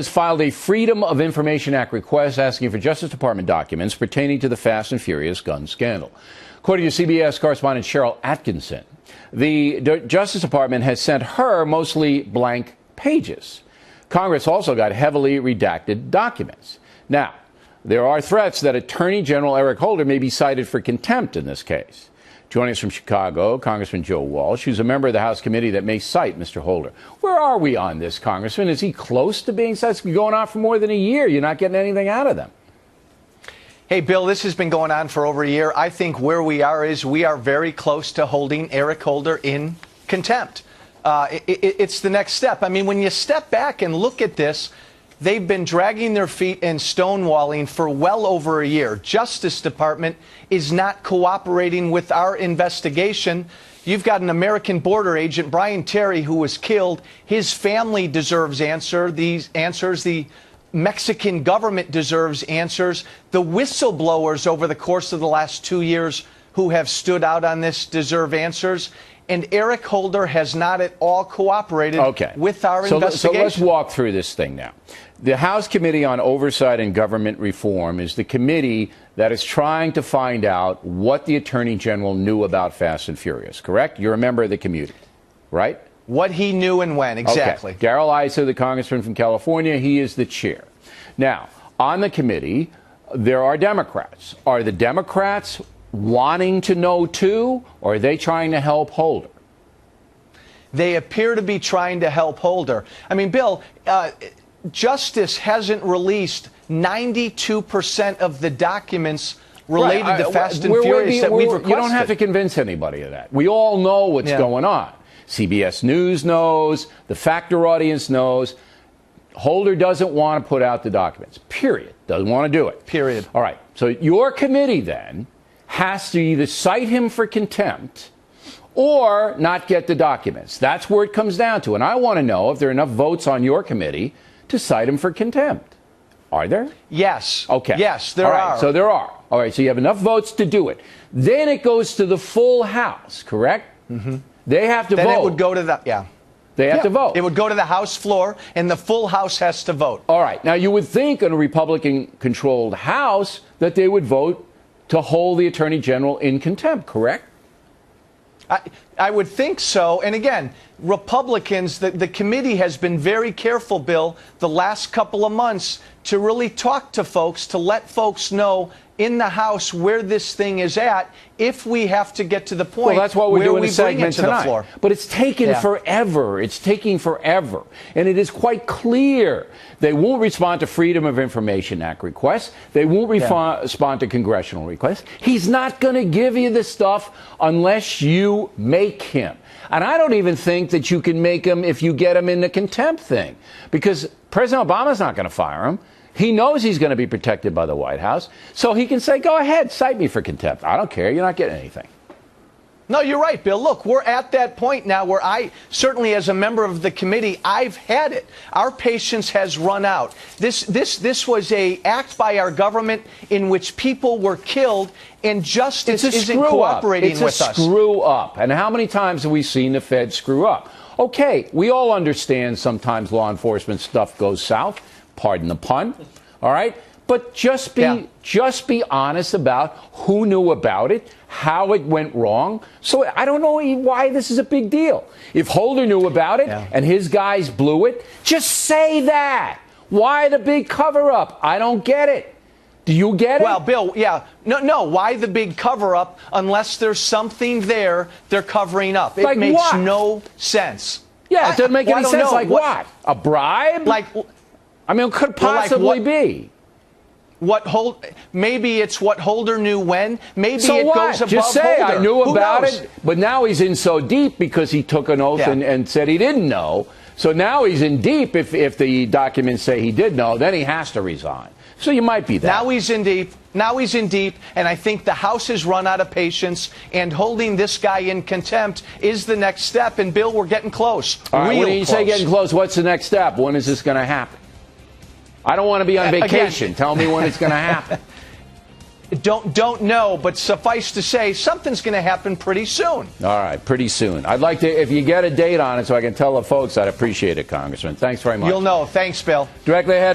has filed a Freedom of Information Act request asking for Justice Department documents pertaining to the Fast and Furious gun scandal. According to CBS correspondent Cheryl Atkinson, the Justice Department has sent her mostly blank pages. Congress also got heavily redacted documents. Now, there are threats that Attorney General Eric Holder may be cited for contempt in this case. Joining us from Chicago, Congressman Joe Walsh, who's a member of the House committee that may cite Mr. Holder. Where are we on this, Congressman? Is he close to being cited? It's been going on for more than a year. You're not getting anything out of them. Hey, Bill, this has been going on for over a year. I think where we are is we are very close to holding Eric Holder in contempt. It's the next step. I mean, when you step back and look at this, they've been dragging their feet and stonewalling for well over a year. Justice Department is not cooperating with our investigation. You've got an American border agent, Brian Terry, who was killed. His family deserves these answers. The Mexican government deserves answers. The whistleblowers over the course of the last 2 years who have stood out on this deserve answers. And Eric Holder has not at all cooperated with our investigation. So let's walk through this thing now. The House Committee on Oversight and Government Reform is the committee that is trying to find out what the Attorney General knew about Fast and Furious, correct? You're a member of the committee, right? What he knew and when, exactly. Okay. Darrell Issa, the congressman from California, he is the chair. Now, on the committee, there are Democrats. Are the Democrats wanting to know too, or are they trying to help Holder? They appear to be trying to help Holder. I mean, Bill, Justice hasn't released 92% of the documents related to Fast and Furious that we've requested. You don't have to convince anybody of that. We all know what's going on. CBS News knows. The Factor audience knows. Holder doesn't want to put out the documents, period. Doesn't want to do it. Period. All right. So your committee then has to either cite him for contempt or not get the documents. That's where it comes down to. And I want to know if there are enough votes on your committee to cite him for contempt. Are there? Yes. Okay. Yes, there are. So there are. All right. So you have enough votes to do it. Then it goes to the full House, correct? Mm-hmm. They have to vote. Then it would go to the, They have to vote. It would go to the House floor, and the full House has to vote. All right. Now, you would think in a Republican-controlled House that they would vote to hold the Attorney General in contempt, correct? I would think so. And again, Republicans, the committee has been very careful, Bill, the last couple of months to really talk to folks, to let folks know in the House where this thing is at if we have to get to the point that's what we're where doing we a segment bring it to tonight. the floor. But it's taken forever. It's taking forever. And it is quite clear they won't respond to Freedom of Information Act requests. They won't respond to congressional requests. He's not going to give you the stuff unless you make him. And I don't even think that you can make him if you get him in the contempt thing, because President Obama's not going to fire him. He knows he's going to be protected by the White House, so he can say, go ahead, cite me for contempt. I don't care. You're not getting anything. No, you're right, Bill. Look, we're at that point now where I, certainly as a member of the committee, I've had it. Our patience has run out. This was an act by our government in which people were killed, and justice isn't cooperating with us. It's a screw up. And how many times have we seen the Fed screw up? Okay, we all understand sometimes law enforcement stuff goes south. Pardon the pun. All right? But just be honest about who knew about it, how it went wrong. So I don't know why this is a big deal. If Holder knew about it and his guys blew it, just say that. Why the big cover-up? I don't get it. Do you get it? Well, Bill, no. Why the big cover-up unless there's something there they're covering up? It makes no sense. Yeah, it doesn't make any sense. Like what? A bribe? I mean, it could possibly be. Maybe it's what Holder knew when. Maybe so it goes above Just say Holder. I knew about it, but now he's in so deep because he took an oath and said he didn't know. So now he's in deep. If the documents say he did know, then he has to resign. So you might be that. Now he's in deep. Now he's in deep, and I think the House has run out of patience, and holding this guy in contempt is the next step. And, Bill, we're getting close. All right, when you say getting close, what's the next step? When is this going to happen? I don't want to be on vacation. Tell me when it's going to happen. Don't know, but suffice to say, something's going to happen pretty soon. All right, pretty soon. I'd like to, if you get a date on it so I can tell the folks, I'd appreciate it, Congressman. Thanks very much. You'll know. Thanks, Bill. Directly ahead.